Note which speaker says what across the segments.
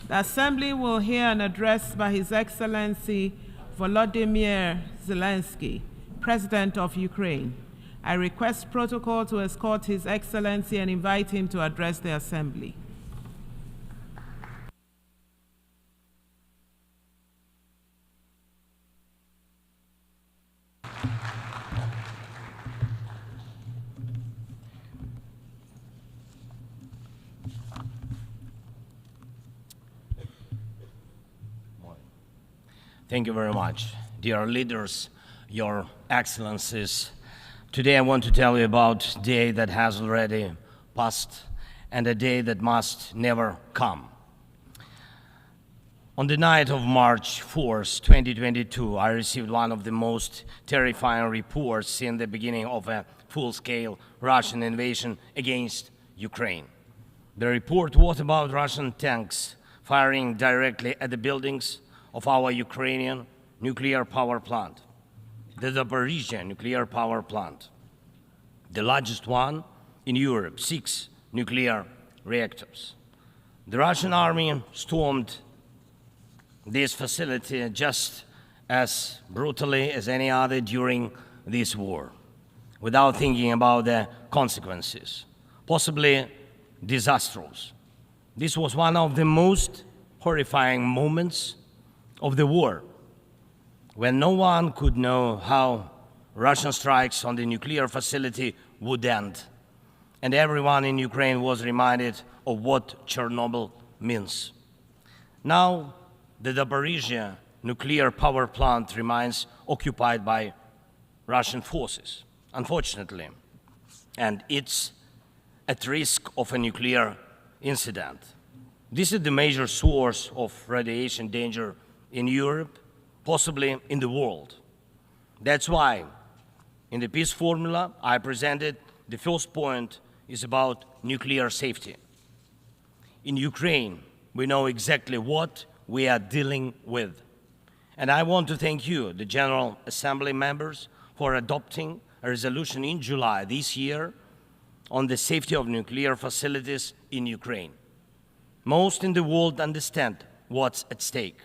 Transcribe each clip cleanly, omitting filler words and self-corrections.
Speaker 1: The Assembly will hear an address by His Excellency Volodymyr Zelenskyy, President of Ukraine. I request protocol to escort His Excellency and invite him to address the Assembly.
Speaker 2: Thank you very much. Dear leaders, your excellencies, today I want to tell you about a day that has already passed and a day that must never come. On the night of March 4th, 2022, I received one of the most terrifying reports since the beginning of a full-scale Russian invasion against Ukraine. The report was about Russian tanks firing directly at the buildings of our Ukrainian nuclear power plant, the Zaporizhzhia nuclear power plant, the largest one in Europe, 6 nuclear reactors. The Russian army stormed this facility just as brutally as any other during this war, without thinking about the consequences, possibly disastrous. This was one of the most horrifying moments of the war, when no one could know how Russian strikes on the nuclear facility would end, and everyone in Ukraine was reminded of what Chernobyl means. Now, the Zaporizhzhia nuclear power plant remains occupied by Russian forces, unfortunately, and it's at risk of a nuclear incident. This is the major source of radiation danger in Europe, possibly in the world. That's why in the peace formula I presented, the first point is about nuclear safety. In Ukraine, we know exactly what we are dealing with. And I want to thank you, the General Assembly members, for adopting a resolution in July this year on the safety of nuclear facilities in Ukraine. Most in the world understand what's at stake.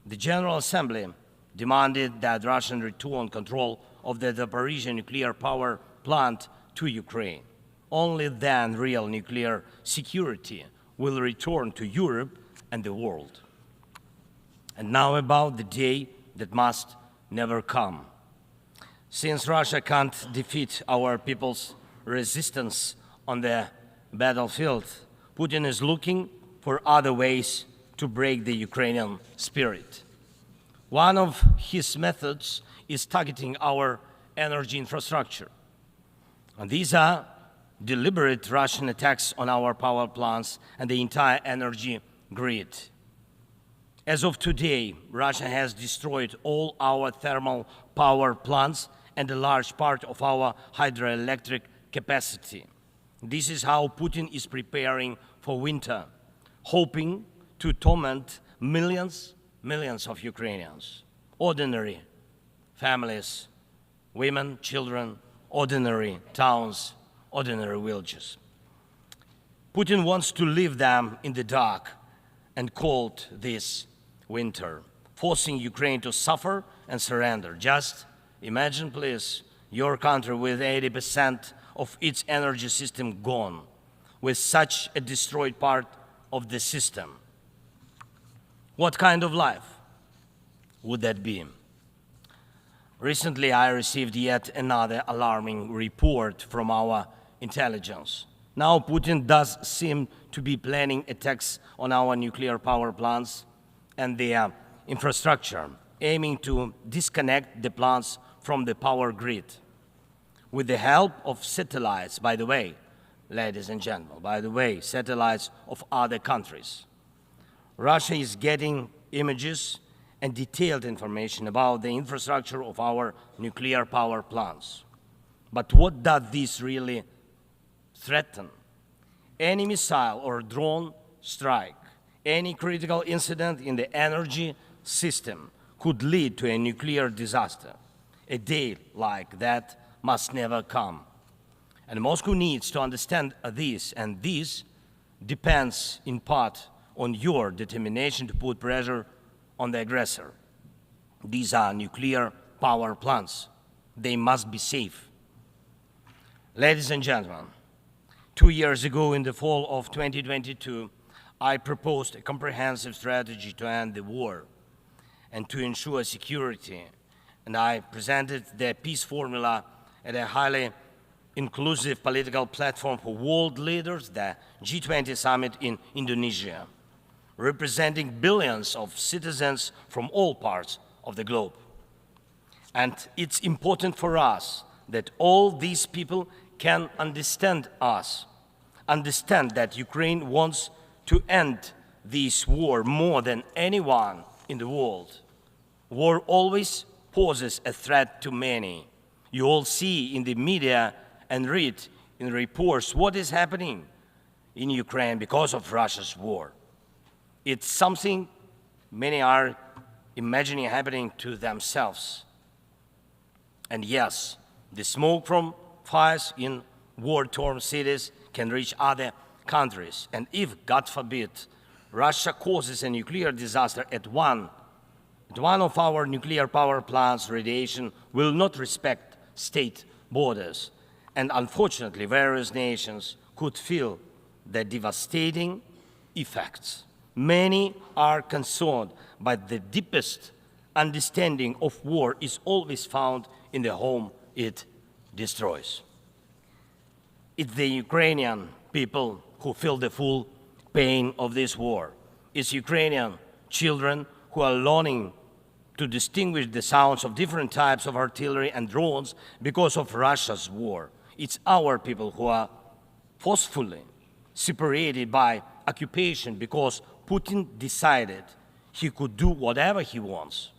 Speaker 2: The General Assembly demanded that Russian return control of the Zaporizhzhia nuclear power plant to Ukraine. Only then real nuclear security will return to Europe and the world. And now about the day that must never come. Since Russia can't defeat our people's resistance on the battlefield, Putin is looking for other ways to break the Ukrainian spirit. One of his methods is targeting our energy infrastructure. And these are deliberate Russian attacks on our power plants and the entire energy grid. As of today, Russia has destroyed all our thermal power plants and a large part of our hydroelectric capacity. This is how Putin is preparing for winter, hoping to torment millions of Ukrainians, ordinary families, women, children, ordinary towns, ordinary villages. Putin wants to leave them in the dark and cold this winter, forcing Ukraine to suffer and surrender. Just imagine, please, your country with 80% of its energy system gone, with such a destroyed part of the system. What kind of life would that be? Recently, I received yet another alarming report from our intelligence. Now Putin does seem to be planning attacks on our nuclear power plants and their infrastructure, aiming to disconnect the plants from the power grid. With the help of satellites, by the way, ladies and gentlemen, satellites of other countries. Russia is getting images and detailed information about the infrastructure of our nuclear power plants. But what does this really threaten? Any missile or drone strike, any critical incident in the energy system could lead to a nuclear disaster. A day like that must never come. And Moscow needs to understand this, and this depends in part on your determination to put pressure on the aggressor. These are nuclear power plants. They must be safe. Ladies and gentlemen, 2 years ago, in the fall of 2022, I proposed a comprehensive strategy to end the war and to ensure security, and I presented the peace formula at a highly inclusive political platform for world leaders, the G20 summit in Indonesia, representing billions of citizens from all parts of the globe. And it's important for us that all these people can understand us, understand that Ukraine wants to end this war more than anyone in the world. War always poses a threat to many. You all see in the media and read in reports what is happening in Ukraine because of Russia's war. It's something many are imagining happening to themselves. And yes, the smoke from fires in war-torn cities can reach other countries. And if, God forbid, Russia causes a nuclear disaster at one of our nuclear power plants, radiation will not respect state borders. And unfortunately, various nations could feel the devastating effects. Many are concerned, but the deepest understanding of war is always found in the home it destroys. It's the Ukrainian people who feel the full pain of this war. It's Ukrainian children who are learning to distinguish the sounds of different types of artillery and drones because of Russia's war. It's our people who are forcefully separated by occupation because Putin decided he could do whatever he wants.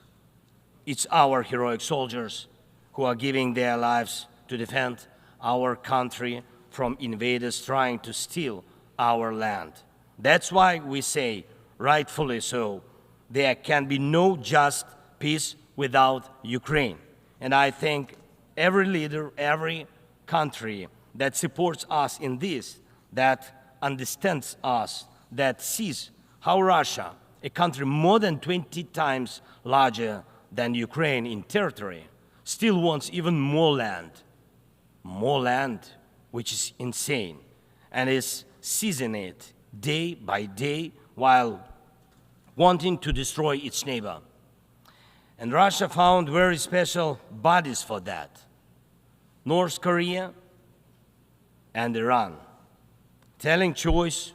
Speaker 2: It's our heroic soldiers who are giving their lives to defend our country from invaders trying to steal our land. That's why we say, rightfully so, there can be no just peace without Ukraine. And I thank every leader, every country that supports us in this, that understands us, that sees how Russia, a country more than 20 times larger than Ukraine in territory, still wants even more land, which is insane, and is seizing it day by day while wanting to destroy its neighbor. And Russia found very special bodies for that: North Korea and Iran, telling choice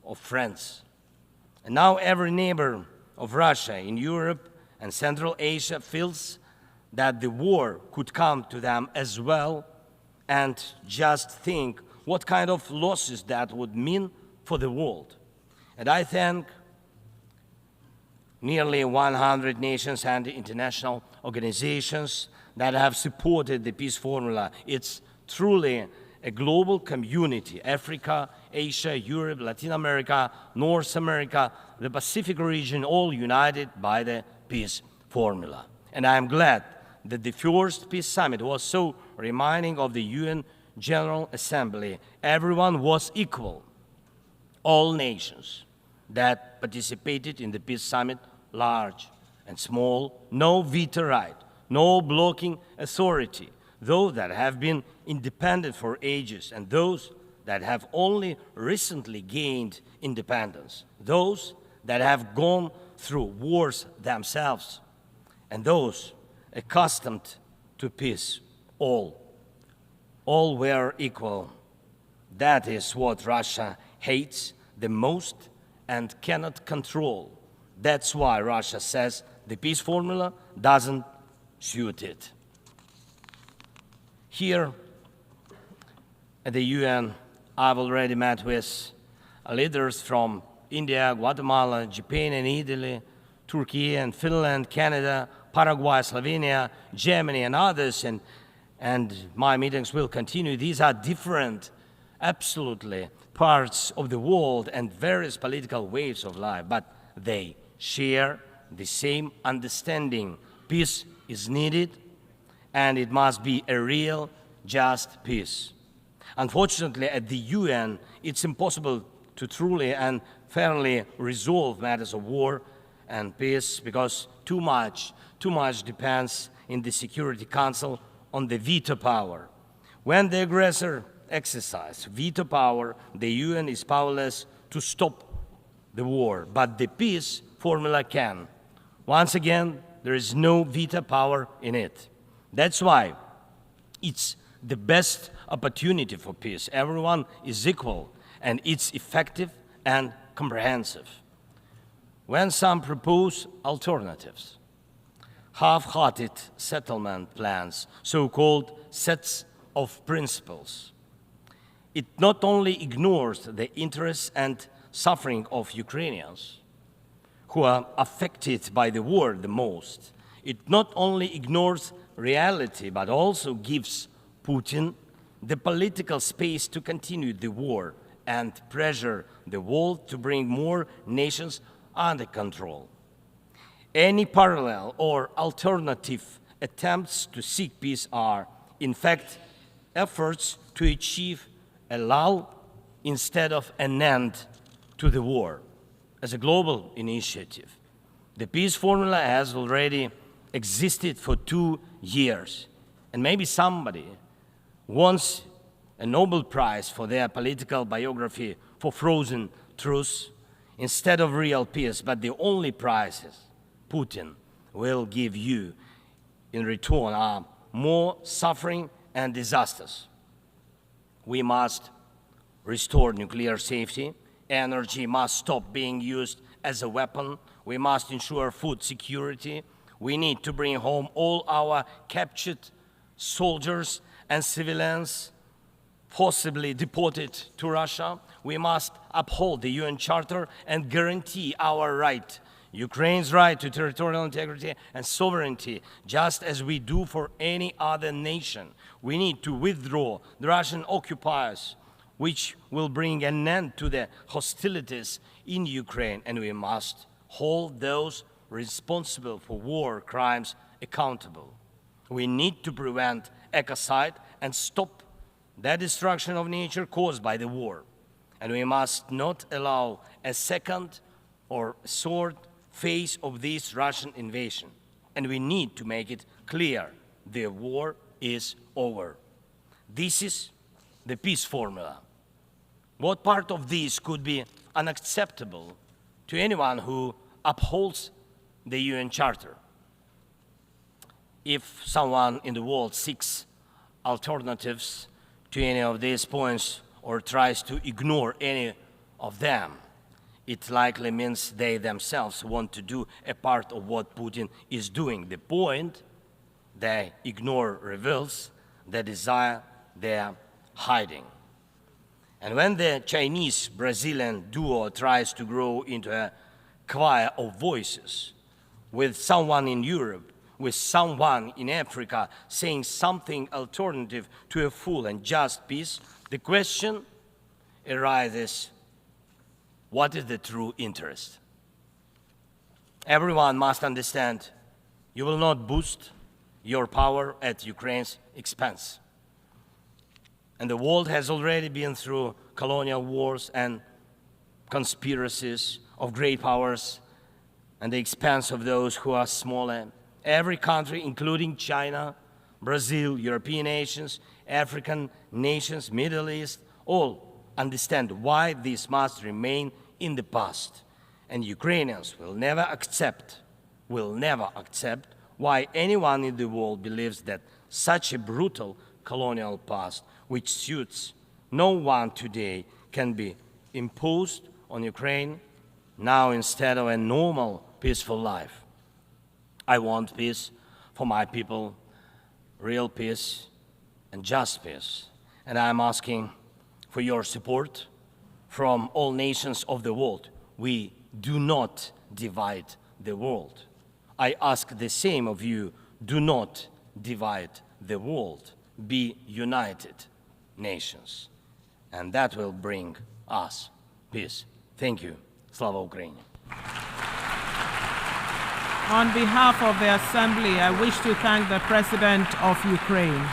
Speaker 2: of friends. And now every neighbor of Russia in Europe and Central Asia feels that the war could come to them as well, and just think what kind of losses that would mean for the world. And I thank nearly 100 nations and international organizations that have supported the peace formula. It's truly a global community: Africa, Asia, Europe, Latin America, North America, the Pacific region, all united by the peace formula. And I am glad that the first peace summit was so reminding of the UN General Assembly. Everyone was equal. All nations that participated in the peace summit, large and small, no veto right, no blocking authority, those that have been independent for ages and those that have only recently gained independence, those that have gone through wars themselves, and those accustomed to peace, all were equal. That is what Russia hates the most and cannot control. That's why Russia says the peace formula doesn't suit it. Here at the UN, I've already met with leaders from India, Guatemala, Japan and Italy, Turkey and Finland, Canada, Paraguay, Slovenia, Germany and others, and my meetings will continue. These are different, absolutely, parts of the world and various political waves of life, but they share the same understanding. Peace is needed, and it must be a real, just peace. Unfortunately, at the UN, it's impossible to truly and fairly resolve matters of war and peace, because too much depends in the Security Council on the veto power. When the aggressor exercises veto power, the UN is powerless to stop the war, but the peace formula can. Once again, there is no veto power in it. That's why it's the best opportunity for peace. Everyone is equal, and it's effective and comprehensive. When some propose alternatives, half-hearted settlement plans, so-called sets of principles, it not only ignores the interests and suffering of Ukrainians, who are affected by the war the most, it not only ignores reality, but also gives Putin the political space to continue the war and pressure the world to bring more nations under control. Any parallel or alternative attempts to seek peace are, in fact, efforts to achieve a lull instead of an end to the war. As a global initiative, the peace formula has already existed for 2 years, and maybe somebody wants a Nobel Prize for their political biography for frozen truths instead of real peace, but the only prizes Putin will give you in return are more suffering and disasters. We must restore nuclear safety. Energy must stop being used as a weapon. We must ensure food security. We need to bring home all our captured soldiers and civilians forcibly deported to Russia. We must uphold the UN Charter and guarantee our right, Ukraine's right to territorial integrity and sovereignty, just as we do for any other nation. We need to withdraw the Russian occupiers, which will bring an end to the hostilities in Ukraine, and we must hold those responsible for war crimes accountable. We need to prevent ecocide and stop the destruction of nature caused by the war. And we must not allow a second or third phase of this Russian invasion. And we need to make it clear the war is over. This is the peace formula. What part of this could be unacceptable to anyone who upholds the UN Charter? If someone in the world seeks alternatives to any of these points or tries to ignore any of them, it likely means they themselves want to do a part of what Putin is doing. The point they ignore reveals the desire they're hiding. And when the Chinese-Brazilian duo tries to grow into a choir of voices, with someone in Europe, with someone in Africa saying something alternative to a full and just peace, the question arises, what is the true interest? Everyone must understand you will not boost your power at Ukraine's expense. And the world has already been through colonial wars and conspiracies of great powers at the expense of those who are smaller. Every country, including China, Brazil, European nations, African nations, Middle East, all understand why this must remain in the past. And Ukrainians will never accept why anyone in the world believes that such a brutal colonial past, which suits no one today, can be imposed on Ukraine now instead of a normal, peaceful life. I want peace for my people, real peace and just peace. And I'm asking for your support from all nations of the world. We do not divide the world. I ask the same of you, do not divide the world. Be united nations. And that will bring us peace. Thank you. Slava Ukraini.
Speaker 1: On behalf of the Assembly, I wish to thank the President of Ukraine.